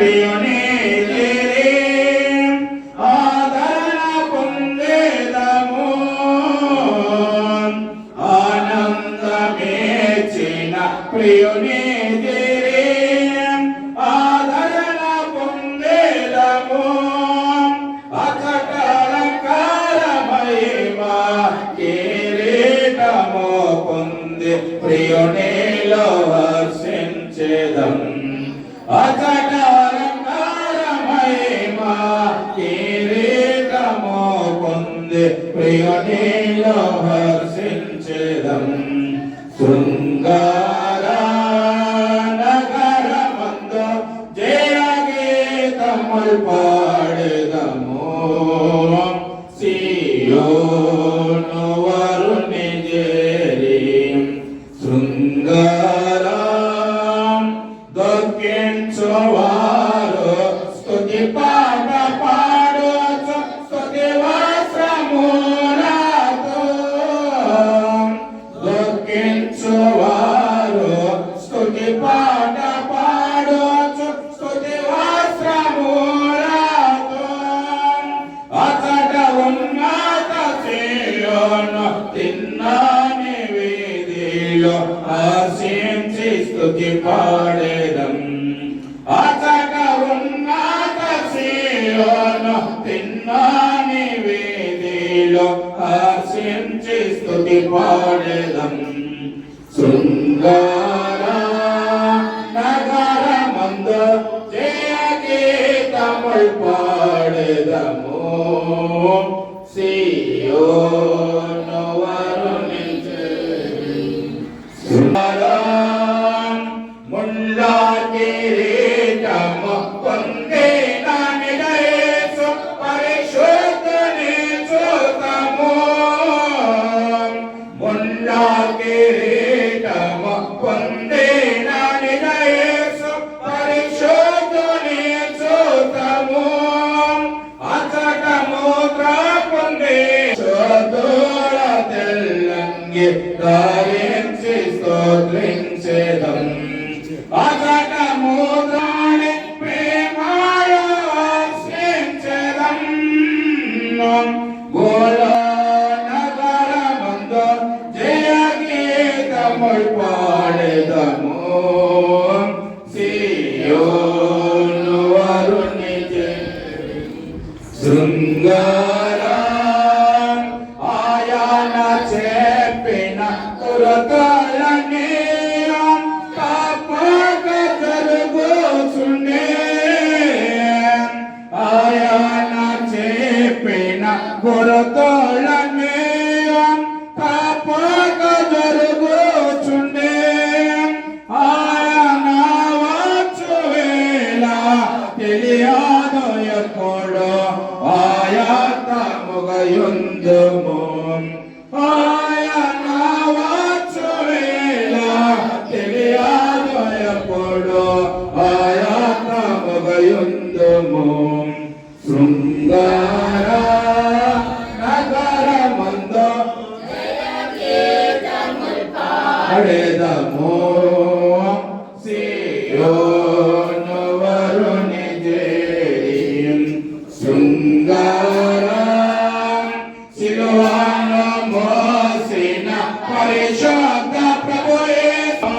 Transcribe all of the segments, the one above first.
ప్రియుని ఆదరణ పొందేదము ఆనందమేచిన ప్రియుని ఆదరణ పొందేదము అచటలంకార మహిమా కిరీటము పొంది ప్రియునిలో హర్షించెదం అచటలంకార మహిమా కిరీటము పొంది ప్రియునిలో హర్షించెదం శృంగార నగరమందు జయ గీతములు పాడెదము సియోను వరుని చేరి శృంగార దుఃఖించువారు స్తుతి పాట పాడొచ్చు స్తుతి వస్త్రములతో దుఃఖించువారు స్తుతి పాట పాడొచ్చు స్తుతి వస్త్రములతో అచట ఉన్నత సియోను తిన్నని వీధిలో హర్షించి స్తుతి పాడెదం అచట ఉన్నత సియోను తిన్నని వీధిలో హర్షించి స్తుతి పాడెదం శృంగార నగరమందు జయ గీతములు పాడెదము సియోను వరుని చేరి ముళ్ళ కిరీటము పొందినని యేసు పరిశుద్ధుని చూతము ముళ్ళ కిరీటము పొందినని యేసు పరిశుద్ధుని చూతము అచట ముద్ర పొంది శోధుల తెల్లంగి ధరించి స్తోత్రించెదం అచట ముద్రాని ప్రేమలో హర్షించెదం గోళ నగరమందు జయ గీతములు పాడెదము సియోను వరుని చేరి శృంగార ఆయన చెప్పిన కురతలన్నీ తప్పక జరుగుచుండే ఆయన చెప్పిన కురతలన్నీ తప్పక జరుగుచుండే ఆయన వచ్చు వేళ తెలియదు ఎప్పుడు ఆయతముగయుందుము ఆయన వచ్చు వేళ తెలియదు ఎప్పుడు ఆయతముగయుందుము శృంగార నగరమందు పాడెదము సియోను వరుని చేరి శృంగార సిలువను మోసిన పరిశుద్ధ ప్రభు యేసు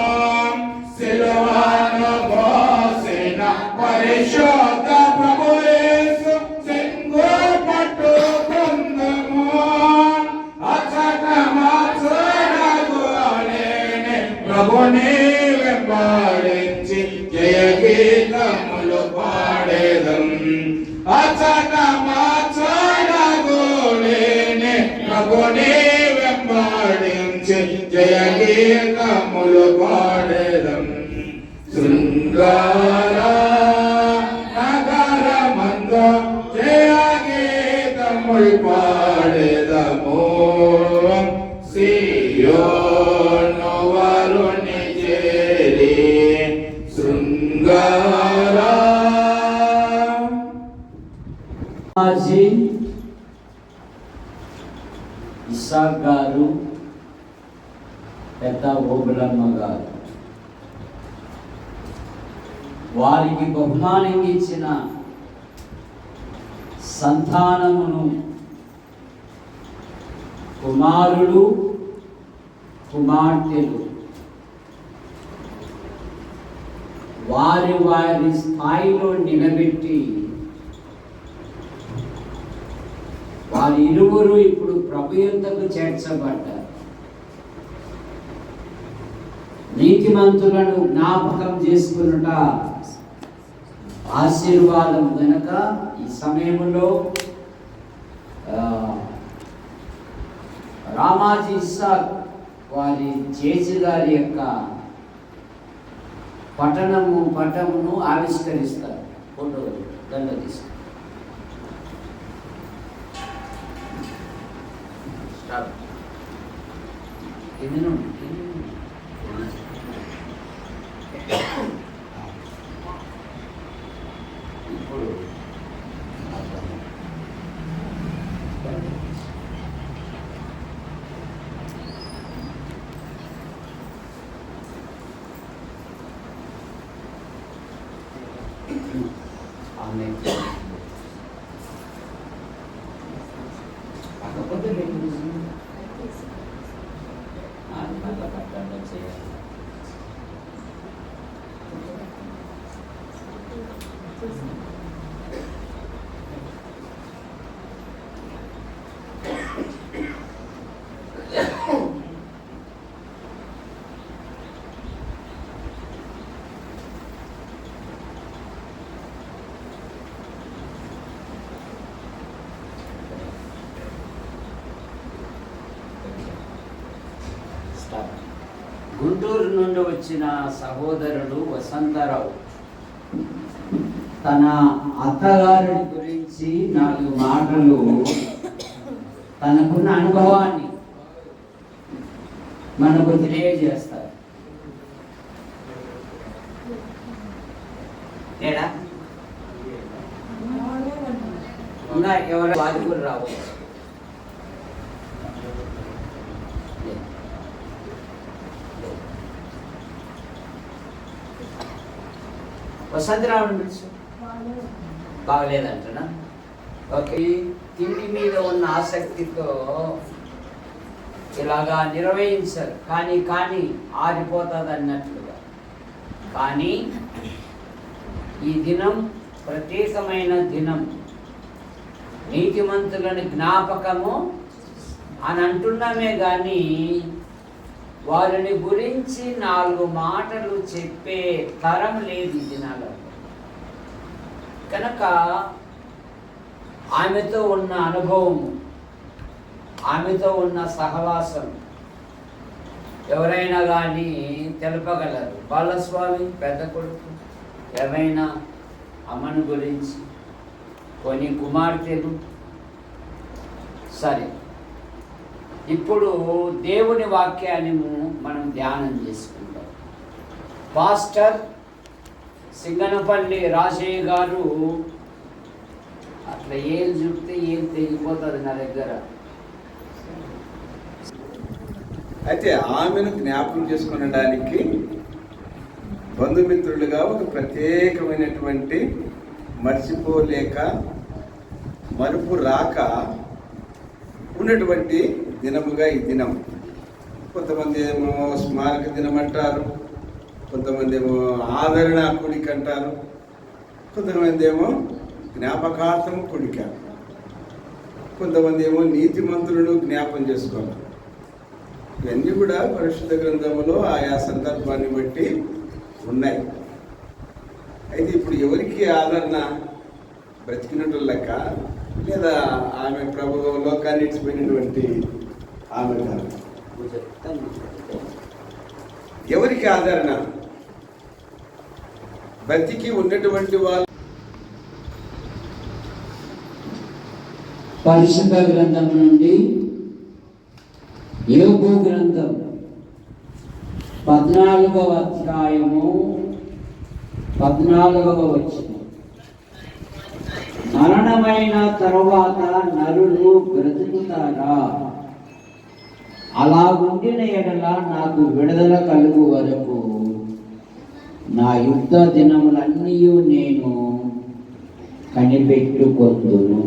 సిలువను మోసిన పరిశుద్ధ ప్రభు యేసు సింగు పట్టుకుందుము అచట మాచడగోలేని ప్రభుని వెంబడించి జయ గీతములు పాడెదం అచట మాచడగోలేని ప్రభుని వెంబడించి జయ గీతములు పాడెదం శృంగార నగరమందు జయ గీతములు పాడెదము సియోను వరుని చేరి శృంగార ఇస్సాక్ గారు, పెద్ద ఓబులమ్మ గారు వారికి బహుమానం ఇచ్చిన సంతానమును కుమారులు కుమార్తెలు వారి వారి స్థాయిలో నిలబెట్టి వారి ఇరువురు ఇప్పుడు ప్రభు యొద్దకు చేర్చబడ్డారు. నీతిమంతులను జ్ఞాపకం చేసుకున్నట ఆశీర్వాదం గనక ఈ సమయంలో రామాజీ ఇస్సాక్ వారి జేజీ గారి యొక్క పటమును ఆవిష్కరిస్తారు. ఫోటో దండ తీసుకు ఇది నుండి ఇప్పుడు కాకపోతే చేయాలి. గుంటూరు నుండి వచ్చిన సహోదరుడు వసంతరావు తన అత్తగారి గురించి 4 మాటలు తనకున్న అనుభవాన్ని మనకు తెలియజేస్తారు. ఏడా ఇంకా ఎవరు వారి కూడా రావచ్చు. వసంతరావుని పిలుచు. బాగలేదంటనా? ఓకే. తిండి మీద ఉన్న ఆసక్తితో ఇలాగా నిర్వహించారు. కానీ ఆరిపోతుంది అన్నట్లుగా. కానీ ఈ దినం ప్రత్యేకమైన దినం. నీతిమంతులని జ్ఞాపకము అని అంటున్నామే కానీ వారిని గురించి 4 మాటలు చెప్పే తరం లేదు ఈ దినాలలో. కనుక ఆమెతో ఉన్న అనుభవము, ఆమెతో ఉన్న సహవాసం ఎవరైనా కానీ తెలపగలరు. బాలస్వామి పెద్ద కొడుకు ఏమైనా అమ్మను గురించి, కొన్ని కుమార్తెలు. సరే, ఇప్పుడు దేవుని వాక్యాన్ని మనం ధ్యానం చేసుకుంటాం. పాస్టర్ సింగనపల్లి రాజయ్య గారు అట్లా ఏం చూపితే ఏం తెగిపోతుంది నా దగ్గర. అయితే ఆమెను జ్ఞాపకం చేసుకునడానికి బంధుమిత్రులుగా ఒక ప్రత్యేకమైనటువంటి మర్చిపోలేక మరుపు రాక ఉన్నటువంటి దినముగా ఈ దినం. కొంతమంది ఏమో స్మారక దినం అంటారు, కొంతమంది ఏమో ఆదరణ కూడిక అంటారు, కొంతమంది ఏమో జ్ఞాపకార్థము కూడిక, కొంతమంది ఏమో నీతిమంతులను జ్ఞాపం చేసుకోవాలి. ఇవన్నీ కూడా పరిశుద్ధ గ్రంథములో ఆయా సందర్భాన్ని బట్టి ఉన్నాయి. అయితే ఇప్పుడు ఎవరికి ఆదరణ? బ్రతికినట్టు లెక్క, లేదా ఆమె ప్రభు లోకాన్ని ఇచ్చిపోయినటువంటి ఆమె కాదు. ఎవరికి ఆదరణ? బ్రతికి ఉన్నటువంటి వాళ్ళు. పరిశుద్ధ గ్రంథం నుండి యోబు గ్రంథం 14వ అధ్యాయము 14వ వచనం. మరణమైన తరువాత నరులు బ్రతుకుతారా? అలాగుండిన ఎడల నాకు విడుదల కలుగు వరకు నా యుద్ధ దినములన్నీ నేను కనిపెట్టుకొందును.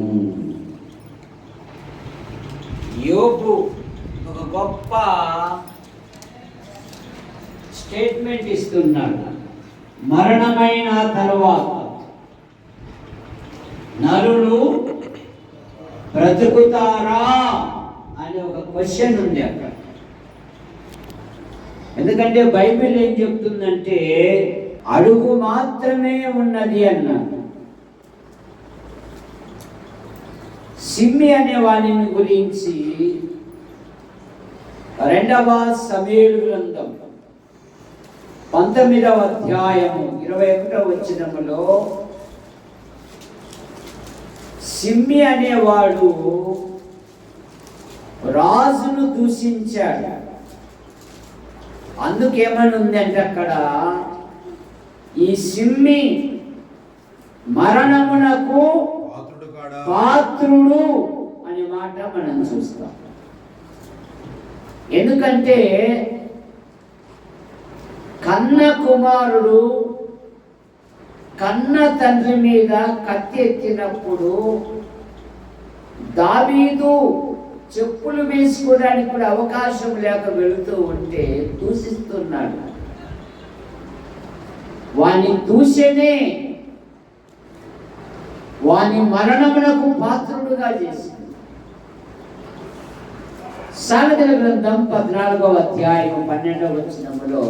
యోబు ఒక గొప్ప స్టేట్మెంట్ ఇస్తున్నాడు. మరణమైన తరువాత నరులు బ్రతుకుతారా అని ఒక క్వశ్చన్ ఉంది అక్కడ. ఎందుకంటే బైబిల్ ఏం చెప్తుందంటే అడుగు మాత్రమే ఉన్నది అన్నాడు. సిమ్మి అనే వాణిని గురించి 2వ సమూయేలు గ్రంథం 19వ అధ్యాయము 21వ వచనములో సిమ్మి అనేవాడు రాజును దూషించాడు. అందుకేమని ఉందంటే అక్కడ, ఈ సిమ్మి మరణమునకు పాత్రుడు అనే మాట మనం చూస్తాం. ఎందుకంటే కన్న కుమారుడు కన్న తండ్రి మీద కత్తి ఎత్తినప్పుడు దావీదు చెప్పులు వేసుకోవడానికి కూడా అవకాశం లేక వెళుతూ ఉంటే దూషిస్తున్నాడు. వాని దూషణే వాని మరణమునకు పాత్రుడుగా చేసింది. సామెతల గ్రంథం 14వ అధ్యాయం 12వ వచనములో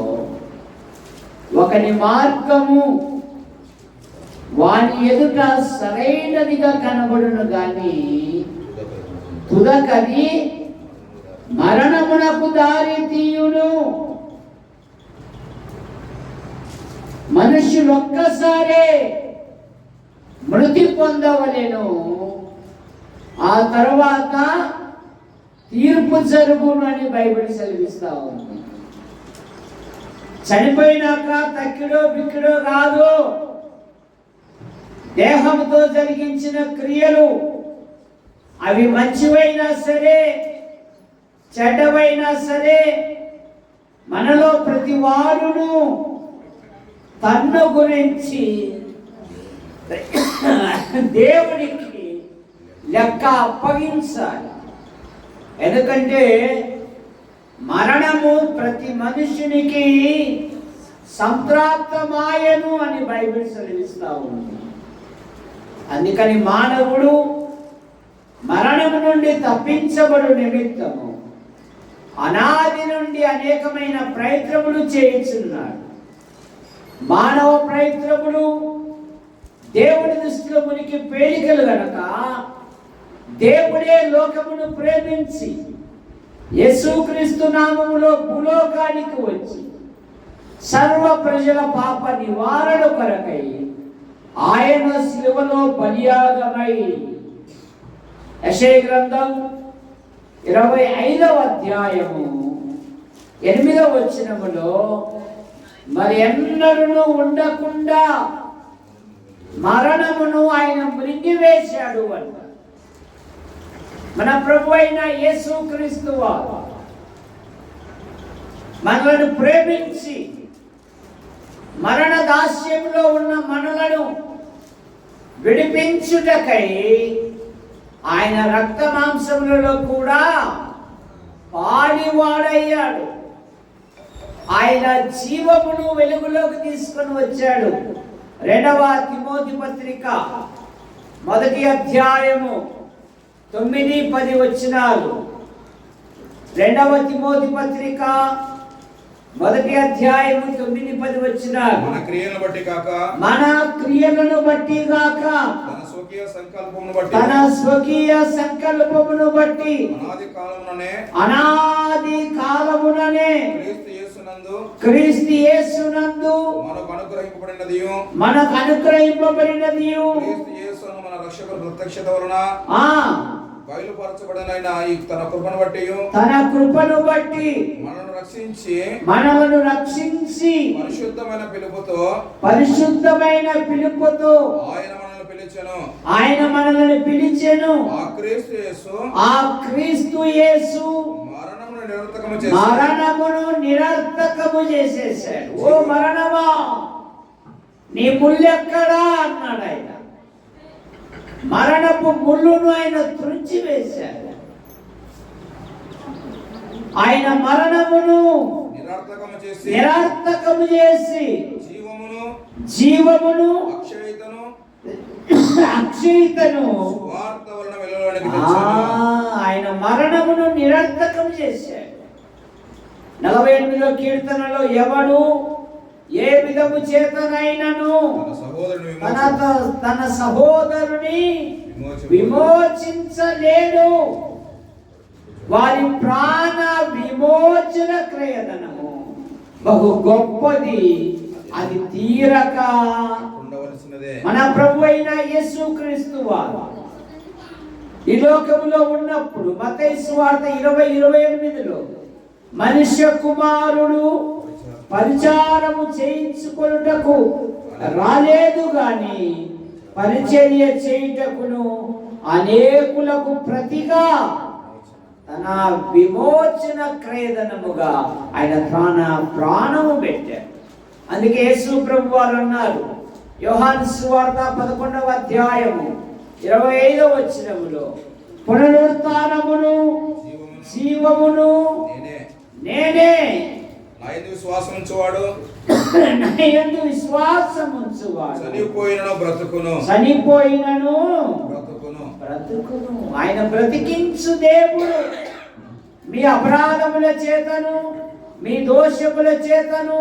ఒకని మార్గము వాని ఎదుట సరైనదిగా కనబడును గాని తుదకది మరణమునకు దారి తీయును. మనుషులు ఒక్కసారే మృతి పొందవలెను, ఆ తర్వాత తీర్పు జరుగును అని బైబిల్ సెలవిస్తా ఉంది. చనిపోయినాక తక్కిడో బిక్కిడో కాదు. దేహంతో జరిగించిన క్రియలు అవి మంచివైనా సరే చెడ్డవైనా సరే మనలో ప్రతి వారును తన్ను గురించి దేవునికి లెక్క అప్పగించాలి. ఎందుకంటే మరణము ప్రతి మనుషునికి సంప్రాప్తమాయను అని బైబిల్ సెలవిస్తా ఉంది. అందుకని మానవుడు మరణము నుండి తప్పించబడు నిమిత్తము అనాది నుండి అనేకమైన ప్రయత్నములు చేయుచున్నాడు. మానవ ప్రయత్నములు దేవుడి దృష్టిలో మునికి పేలికలు గనక దేవుడే లోకమును ప్రేమించి యేసుక్రీస్తు నామములో భూలోకానికి వచ్చి సర్వ ప్రజల పాప నివారణ కొరకై ఆయన శిలువలో బలియాగమై, యెషయా గ్రంథం 25వ అధ్యాయము 8వ వచనములో మరి ఎన్నడూ ఉండకుండా మరణమును ఆయన మృంగివేశాడు అంట. మన ప్రభు అయిన యేసుక్రీస్తు వారు మనలను ప్రేమించి మరణ దాస్యంలో ఉన్న మనలను విడిపించుటకై ఆయన రక్త మాంసములలో కూడా పాడివాడయ్యాడు. ఆయన జీవమును వెలుగులోకి తీసుకొని వచ్చాడు. 2వ తిమోతి పత్రిక 1వ అధ్యాయము 9-10 వచనాలు. 2వ తిమోతి పత్రిక 1వ అధ్యాయము 9-10 వచనాలు. మన క్రియలను బట్టి కాక తన స్వకీయ సంకల్పమును బట్టి అనాది కాలముననే క్రీస్తు యేసునందు మనకు అనుగ్రహింపబడినది మన రక్షకుడు ప్రత్యక్షత వలన బయలుపరచబడిన తన కృపను బట్టి మనలను రక్షించి పరిశుద్ధమైన పిలుపుతో ఆయన మనల్ని పిలిచెను. ఆ క్రీస్తు యేసు మరణమును నిరర్థకము చేసేసాడు. ఓ మరణమా, నీ ముళ్ళెక్కడా అన్నాడు ఆయన. మరణపు ముళ్ళును ఆయన త్రుంచి వేశాడు. ఆయన మరణమును నిరర్థకము చేసి జీవమును అక్షయితను ఆయన మరణమును నిరర్థకం చేశాడు. 48వ కీర్తనలో ఎవడు ఏ విధము చేతనైనను తన సహోదరుని విమోచించలేడు. వారి ప్రాణ విమోచన క్రయధనము బహు గొప్పది, అది తీరక మన ప్రభు అయిన యేసుక్రీస్తు వారు ఈ లోకములో ఉన్నప్పుడు మత్తయి సువార్త 20:28లో మనుష్య కుమారుడు పరిచారము చేయించుకొనుటకు రాలేదు గాని పరిచర్య చేయుటకును అనేకులకు ప్రతిగా తన విమోచన క్రయధనముగా ఆయన ప్రాణము పెట్టారు. అందుకే యేసు ప్రభు వారు అన్నారు, యోహాను సువార్త 11వ అధ్యాయము 25వ వచనములో, పునరుత్థానమును జీవమును నేనే, నా యందు విశ్వాసం ఉంచువాడు చనిపోయినను బ్రతుకును. ఆయన బ్రతికించు దేవుడు. మీ అపరాధముల చేతను మీ దోషముల చేతను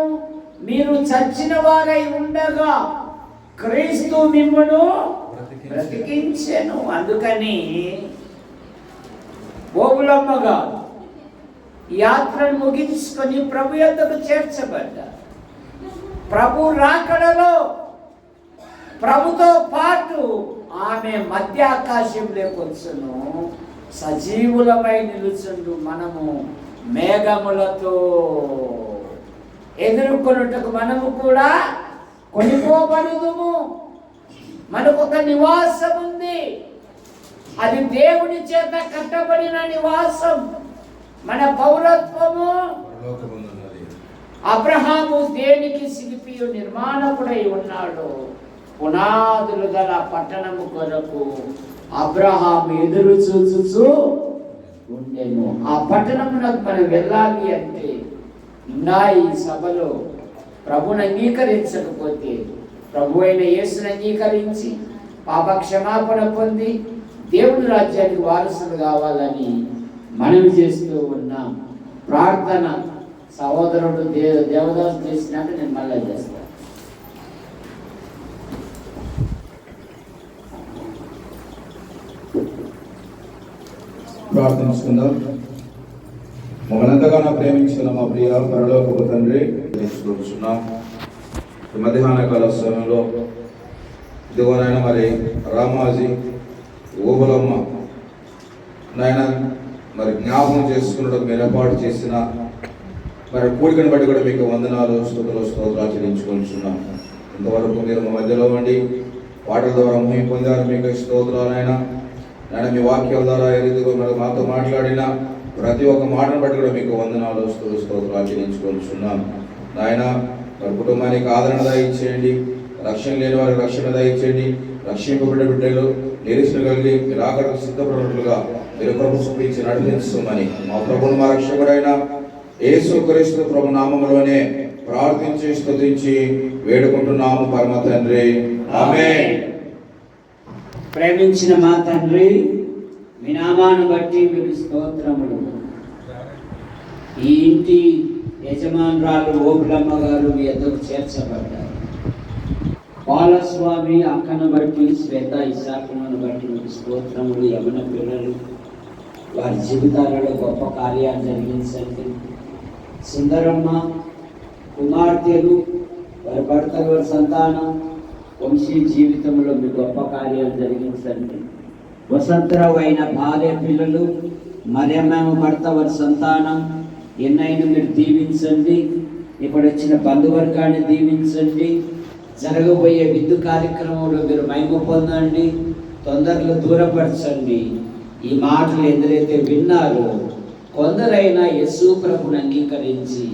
మీరు చచ్చిన వారై ఉండగా క్రీస్తు మిమ్మును బ్రతికించెను. అందుకని ఓబులమ్మగా యాత్రను ముగించుకొని ప్రభు యొద్దకు చేర్చబడ్డారు. ప్రభు రాకడలో ప్రభుతో పాటు ఆమె మధ్యాకాశంలోకి వచ్చును, సజీవులమై నిలుచుండు. మనము మేఘములతో ఎదుర్కొనుటకు మనము కూడా కొనిపోబడుదుము. మనకు ఒక నివాసం ఉంది, అది దేవుని చేత కట్టబడిన నివాసం. మన పౌరత్వము అబ్రహాము దేనికి శిల్పియు నిర్మాణకుడై ఉన్నాడు. పునాదులు గల పట్టణము కొరకు అబ్రహాము ఎదురు చూచుచూ ఉండెను. ఆ పట్టణమునకు మనం వెళ్ళాలి అంటే నా ఈ సభలో ప్రభుని అంగీకరించకపోతే, ప్రభు అయిన యేసుని అంగీకరించి పాప క్షమాపణ పొంది దేవుని రాజ్యానికి వారసులు కావాలని మనవి చేస్తూ ఉన్నాం. ప్రార్థన సహోదరుడు దేవదాసు చేసినట్టు నేను మళ్ళీ చేస్తాను. ప్రార్థించుకుందాం. మమ్మల్ని ఎంతగానో ప్రేమించిన మా ప్రియ పరలోకపు తండ్రి, తెలుసుకుంటున్నాం ఈ మధ్యాహ్న కాల సమయంలో ఇదిగోనైనా మరి రామాజీ ఓబులమ్మ నాయన మరి జ్ఞాపకం చేసుకున్నట్టు మీరు ఏర్పాటు చేసిన మరి కూడికను బట్టి కూడా మీకు వందనాలు స్తోత్రాలు చెల్లించుకుంటున్నాం. ఇంతవరకు మీరు మా మధ్యలో ఉండి పాటల ద్వారా మహిమ పొందారు, మీకు స్తోత్రాలైనా నాయన మీ వాక్యాల ద్వారా ఎదుగుగా మరి మాతో మాట్లాడిన ప్రతి ఒక్క మాటను బట్టి కూడా మీకు వందనాలు స్తోత్రాలు చెల్లించుకుంటున్నాం. నాయన మరి కుటుంబానికి ఆదరణ దయచేయండి, రక్షణ లేని వారికి రక్షణ దయచేయండి, రక్షింపబడ్డ బిడ్డలు నిరీక్షణ కలిగి మీరు ఆకలికి సిద్ధపడినట్లుగా మీరు ప్రభు చూపించి నడిపించమని మా ప్రభుని మా రక్షకుడైన యేసుక్రీస్తు ప్రభు నామములోనే ప్రార్థించి స్తుతించి వేడుకుంటున్నాము పరమ తండ్రి, ఆమేన్. ప్రేమించిన మా తండ్రి, మీ నామాన్ని బట్టి మీకు స్తోత్రములు. ఈ ఇంటి యజమానురాలు ఓబులమ్మ గారు మీ ఎద్దకు చేర్చబడ్డారు. బాలస్వామి అక్కను బట్టి, శ్వేత ఇసాకులను బట్టి మీకు స్తోత్రములు. యమన పిల్లలు వారి జీవితాలలో గొప్ప కార్యాలు జరిగించండి. సుందరమ్మ కుమార్తెలు, వారి భర్తలు, వారి సంతానం, వంశీ జీవితంలో మీ గొప్ప కార్యాలు జరిగించండి. వసంతరావు అయిన భార్య పిల్లలు, మరియమ్మ భర్త, వారి సంతానం ఎన్నైనా మీరు దీవించండి. ఇప్పుడు వచ్చిన బంధువర్గాన్ని దీవించండి. జరగబోయే విందు కార్యక్రమంలో మీరు మహిమ పొందండి, తొందరలో దూరపరచండి. ఈ మాటలు ఎందరైతే విన్నారో కొందరైనా యేసు ప్రభుని అంగీకరించి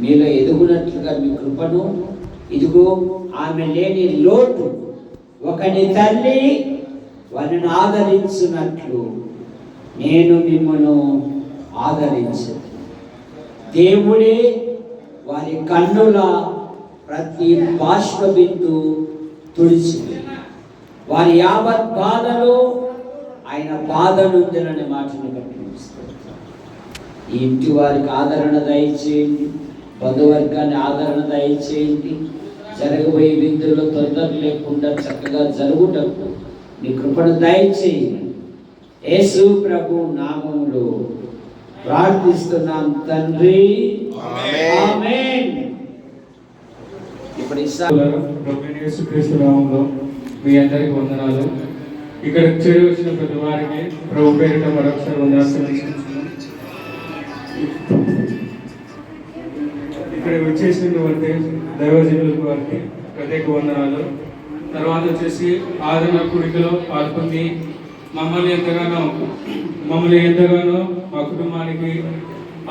మీలో ఎదుగునట్లుగా మీ కృపను ఇదిగో ఆమె లేని లోటు ఒకని తల్లి వారిని ఆదరించినట్లు నేను మిమ్మల్ని ఆదరించదు. దేవుడే వారి కన్నుల ప్రతి బాష్పబిందు తుడిచింది. వారి యావత్ బాధలో ఆయన బాధ నుండిననే మాటను బట్టి ఈ ఇంటి వారికి ఆదరణ దయచేయండి, బంధువర్గాన్ని ఆదరణ దయచేయండి. జరగబోయే విందుల్లో తొందర లేకుండా చక్కగా జరుగుటకు నీ కృపను దయచేయండి. యేసు ప్రభు నామములో ప్రార్థిస్తున్నాం తండ్రి, ఆమేన్. ఇప్పుడు యేసుక్రీస్తు నామములో మీ అందరికి వందనాలు. ఇక్కడ చేరి వచ్చిన ప్రతి వారికి ప్రభు పేరిట మరొకసారి వందనాలు. ఇక్కడ వచ్చేసినటువంటి దైవజనులకు వారికి ప్రత్యేక వందనాలు. తర్వాత వచ్చేసి ఆదరణ కూడికలో పాల్గొని మమ్మల్ని ఎంతగానో మా కుటుంబానికి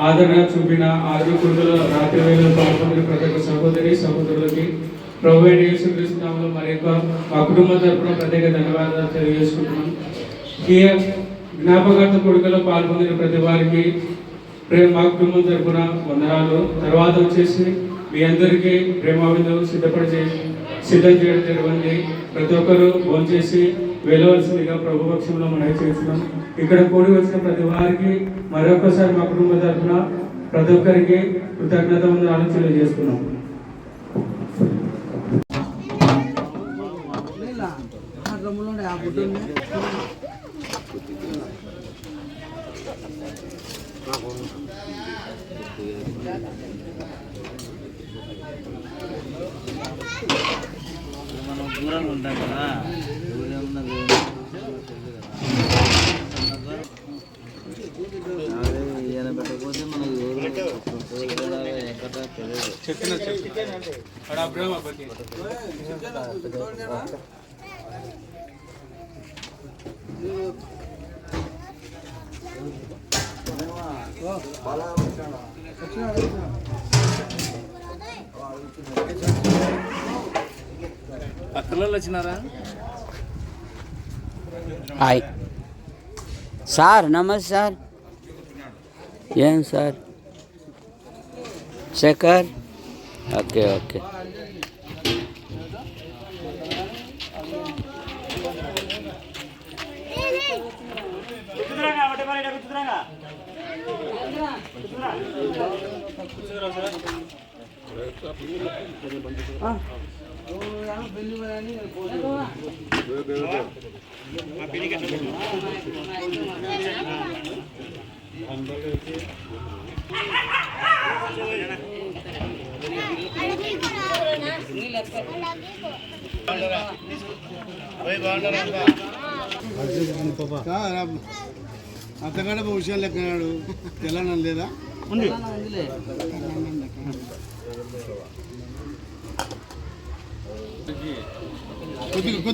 ఆదరణ చూపిన ఆదరణ కూడికలో రాత్రి వేళలో పాల్గొని ప్రతి ఒక్క సహోదరులకి ప్రభు అయిన యేసుక్రీస్తు నామములో మరి మా కుటుంబం తరపున ప్రత్యేక ధన్యవాదాలు తెలియజేసుకుంటున్నాం. ఈ జ్ఞాపకార్థ కూడికలో పాల్గొందిన ప్రతి వారికి మా కుటుంబం తరపున వందనాలు. తర్వాత వచ్చేసి మీ అందరికీ ప్రేమావిందు సిద్ధం చేయడం జరిగింది. ప్రతి ఒక్కరూ ఫోన్ చేసి వెళ్ళవలసిందిగా ప్రభు పక్షంలో మనం చేస్తున్నాం. ఇక్కడ కూడి వచ్చిన ప్రతి వారికి మరొకసారి మా కుటుంబం తరపున ప్రతి ఒక్కరికి కృతజ్ఞత వందనాలు తెలియజేస్తున్నాం. మనం దూరంగా ఉంటాం కదా, దూరం ఉన్నది ఈయన పెట్టకపోతే మనకు పిల్లలు వచ్చినారా? హాయ్ సార్, నమస్తే సార్. ఏం సార్ శేఖర్? Okay okay. అతగాడ విషయాలు లెక్కనాడు తెలంగాణ లేదా కొద్దిగా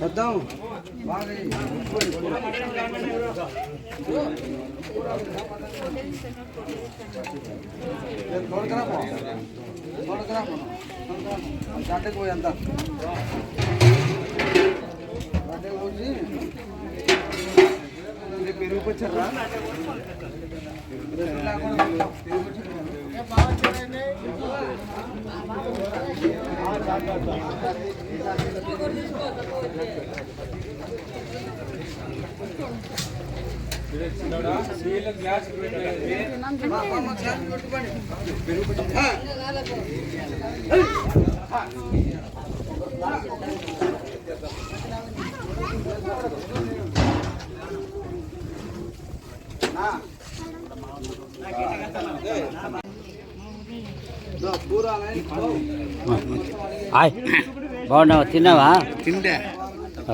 వద్దాం పోయి అంత పెరుగుకొచ్చారా హాయ్, బాగున్నావా? తిన్నావా? తింటే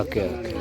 ఓకే ఓకే.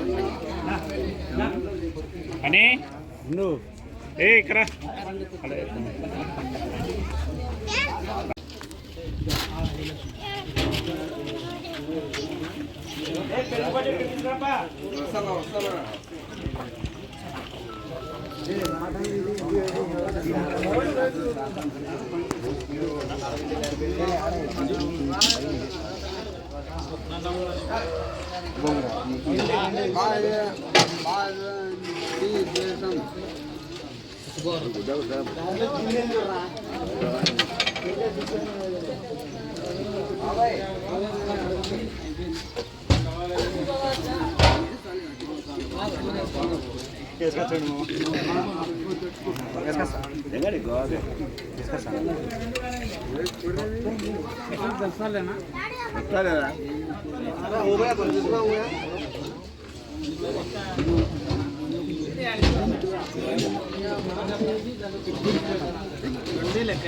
లెక్క